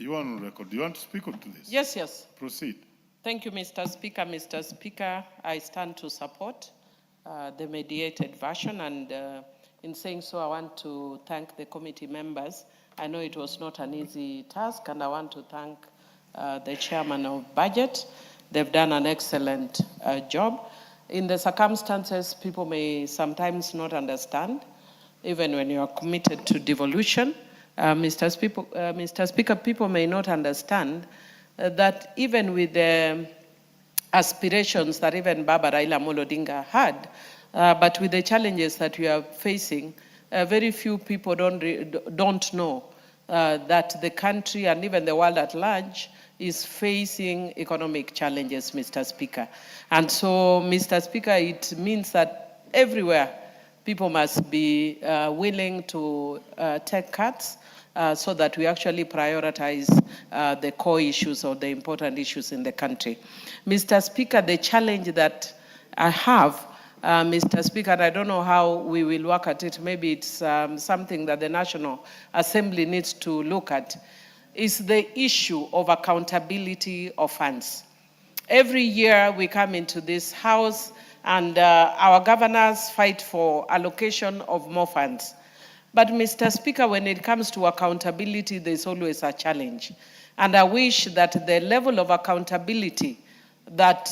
You are on record. Do you want to speak on to this? Yes, yes. Proceed. Thank you, Mr. Speaker. Mr. Speaker, I stand to support the mediated version, and in saying so, I want to thank the committee members. I know it was not an easy task, and I want to thank the chairman of budget. They've done an excellent job. In the circumstances, people may sometimes not understand, even when you are committed to devolution. Mr. Speaker, people may not understand that even with the aspirations that even Baba Raila Amolo Odinga had, but with the challenges that we are facing, very few people don't know that the country and even the world at large is facing economic challenges, Mr. Speaker. And so, Mr. Speaker, it means that everywhere people must be willing to take cuts so that we actually prioritize the core issues or the important issues in the country. Mr. Speaker, the challenge that I have, Mr. Speaker, and I don't know how we will work at it, maybe it's something that the National Assembly needs to look at, is the issue of accountability of funds. Every year we come into this house and our governors fight for allocation of more funds. But Mr. Speaker, when it comes to accountability, there's always a challenge. And I wish that the level of accountability that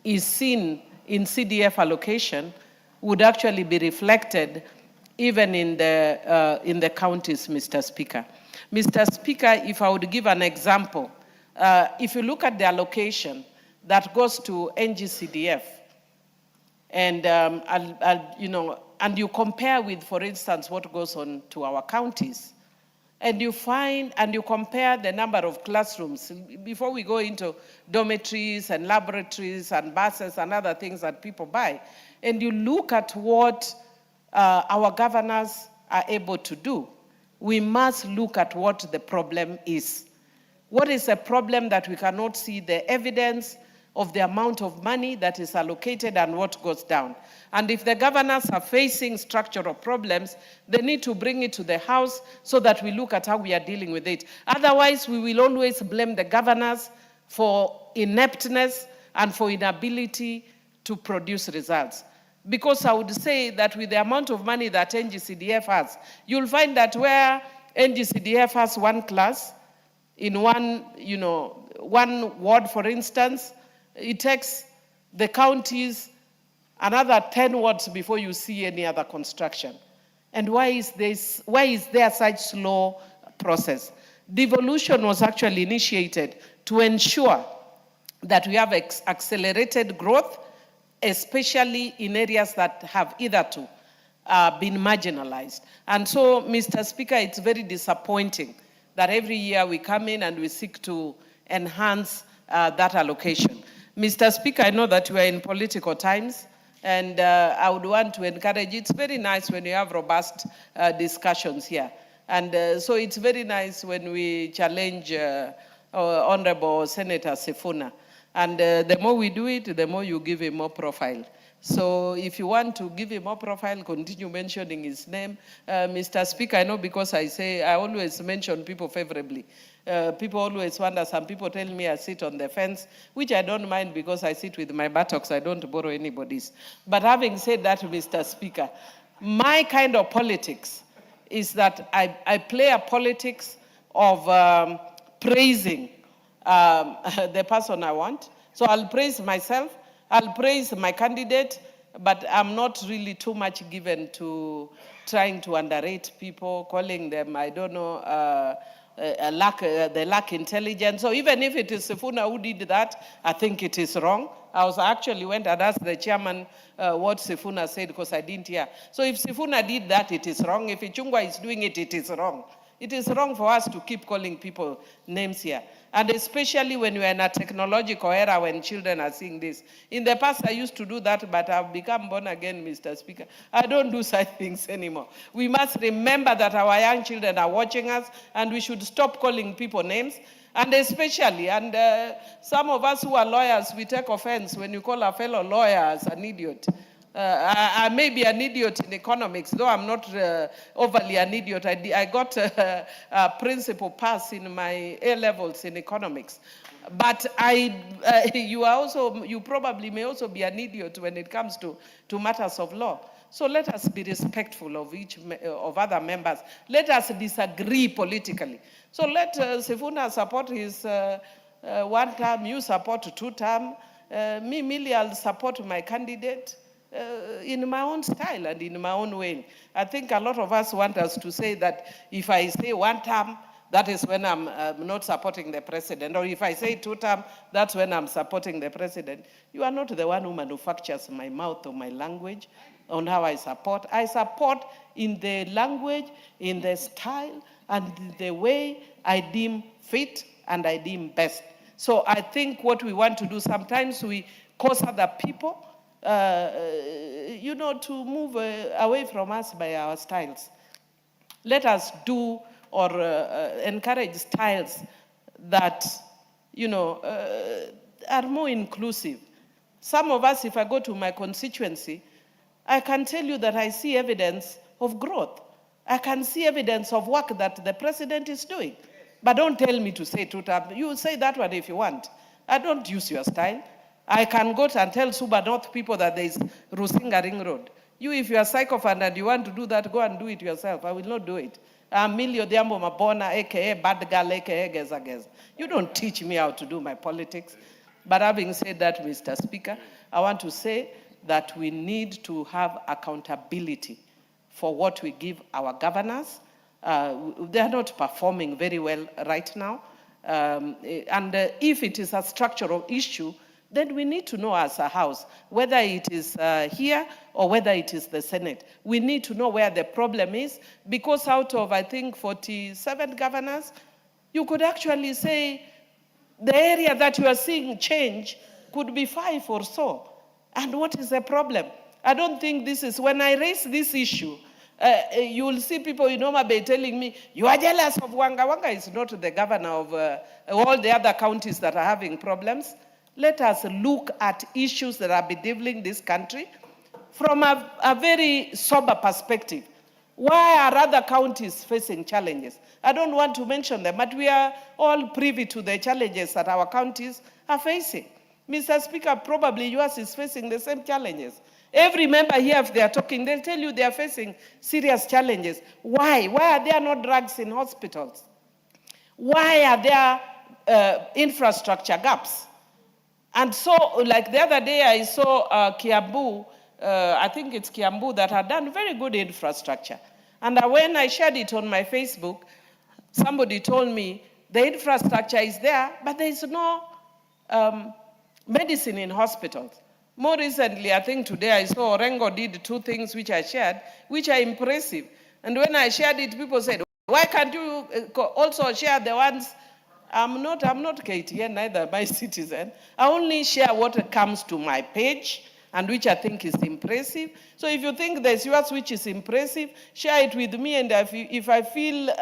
is seen in CDF allocation would actually be reflected even in the counties, Mr. Speaker. Mr. Speaker, if I would give an example, if you look at the allocation that goes to NGCDF, and and you compare with, for instance, what goes on to our counties, and you find and you compare the number of classrooms before we go into dormitories and laboratories and buses and other things that people buy, and you look at what our governors are able to do, we must look at what the problem is. What is a problem that we cannot see the evidence of the amount of money that is allocated and what goes down? And if the governors are facing structural problems, they need to bring it to the House so that we look at how we are dealing with it. Otherwise, we will always blame the governors for ineptness and for inability to produce results. Because I would say that with the amount of money that NGCDF has, you'll find that where NGCDF has one class in one ward, for instance, it takes the counties another 10 wards before you see any other construction. And why is there such slow process? Devolution was actually initiated to ensure that we have accelerated growth, especially in areas that have hitherto been marginalized. And so, Mr. Speaker, it's very disappointing that every year we come in and we seek to enhance that allocation. Mr. Speaker, I know that we are in political times, and I would want to encourage, it's very nice when you have robust discussions here. And so it's very nice when we challenge Honorable Senator Sifuna. And the more we do it, the more you give him more profile. So if you want to give him more profile, continue mentioning his name. Mr. Speaker, I know because I always mention people favorably. People always wonder, some people tell me I sit on the fence, which I don't mind because I sit with my buttocks, I don't borrow anybody's. But having said that, Mr. Speaker, my kind of politics is that I play a politics of praising the person I want. So I'll praise myself, I'll praise my candidate, but I'm not really too much given to trying to underrate people, calling them, I don't know, they lack intelligence. So even if it is Sifuna who did that, I think it is wrong. I actually went and asked the chairman what Sifuna said because I didn't hear. So if Sifuna did that, it is wrong. If Ichungwah is doing it, it is wrong. It is wrong for us to keep calling people names here. And especially when we're in a technological era when children are seeing this. In the past, I used to do that, but I've become born again, Mr. Speaker. I don't do such things anymore. We must remember that our young children are watching us, and we should stop calling people names. And especially, some of us who are lawyers, we take offense when you call a fellow lawyer as an idiot. I may be an idiot in economics, though I'm not overly an idiot. I got a principal pass in my A-levels in economics. But you probably may also be an idiot when it comes to matters of law. So let us be respectful of other members. Let us disagree politically. So let Sifuna support his one term, you support 2 term. Me, Millie, I'll support my candidate in my own style and in my own way. I think a lot of us want us to say that if I say 1 term, that is when I'm not supporting the president. Or if I say 2 term, that's when I'm supporting the president. You are not the one who manufactures my mouth or my language on how I support. I support in the language, in the style, and the way I deem fit and I deem best. So I think what we want to do, sometimes we cause other people, to move away from us by our styles. Let us do or encourage styles that, are more inclusive. Some of us, if I go to my constituency, I can tell you that I see evidence of growth. I can see evidence of work that the president is doing. But don't tell me to say 2 term. You say that one if you want. I don't use your style. I can go and tell Suba North people that there is Rusinga Ring Road. You, if you are a psychophant and you want to do that, go and do it yourself. I will not do it. I'm Millie Odhiambo Mabona, a.k.a. Bad Girl, a.k.a. Geza Geza. You don't teach me how to do my politics. But having said that, Mr. Speaker, I want to say that we need to have accountability for what we give our governors. They are not performing very well right now. If it is a structural issue, then we need to know as a House, whether it is here or whether it is the Senate. We need to know where the problem is, because out of, I think, 47 governors, you could actually say the area that you are seeing change could be 5 or so. And what is the problem? I don't think this is, when I raise this issue, you will see people in Homa Bay telling me, you are jealous of Wanga. Wanga is not the governor of all the other counties that are having problems. Let us look at issues that are bedeviling this country from a very sober perspective. Why are other counties facing challenges? I don't want to mention them, but we are all privy to the challenges that our counties are facing. Mr. Speaker, probably yours is facing the same challenges. Every member here, if they are talking, they'll tell you they are facing serious challenges. Why? Why are there no drugs in hospitals? Why are there infrastructure gaps? And so, like the other day, I saw Kiambu, I think it's Kiambu, that had done very good infrastructure. And when I shared it on my Facebook, somebody told me the infrastructure is there, but there is no medicine in hospitals. More recently, I think today I saw Orengo did 2 things which I shared, which are impressive. And when I shared it, people said, why can't you also share the ones? I'm not KTN, neither my citizen. I only share what comes to my page and which I think is impressive. So if you think there's yours which is impressive, share it with me, and if I feel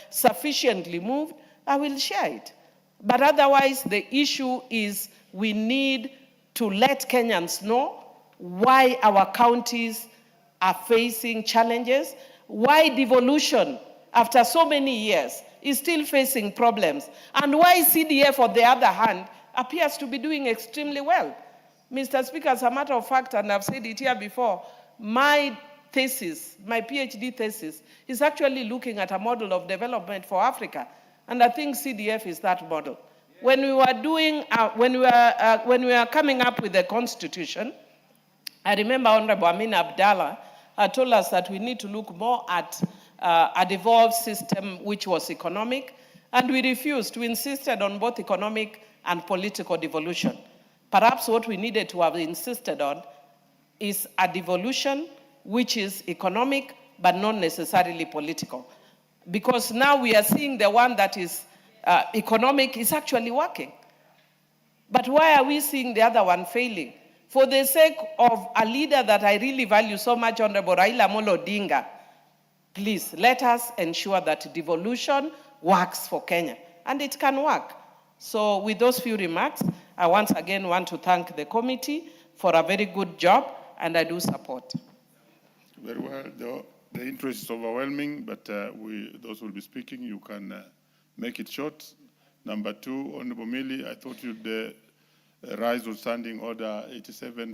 sufficiently moved, I will share it. But otherwise, the issue is we need to let Kenyans know why our counties are facing challenges, why devolution, after so many years, is still facing problems, and why CDF, on the other hand, appears to be doing extremely well. Mr. Speaker, as a matter of fact, and I've said it here before, my thesis, my PhD thesis, is actually looking at a model of development for Africa, and I think CDF is that model. When we were coming up with the Constitution, I remember Honorable Amin Abdallah told us that we need to look more at a devolved system which was economic, and we refused. We insisted on both economic and political devolution. Perhaps what we needed to have insisted on is a devolution which is economic but not necessarily political. Because now we are seeing the one that is economic is actually working. But why are we seeing the other one failing? For the sake of a leader that I really value so much, Honorable Raila Amolo Odinga, please let us ensure that devolution works for Kenya, and it can work. So with those few remarks, I once again want to thank the committee for a very good job. and I do support. Very well. The interest is overwhelming, but those who will be speaking, you can make it short. Number 2, Honorable Millie, I thought you'd rise on standing order 87.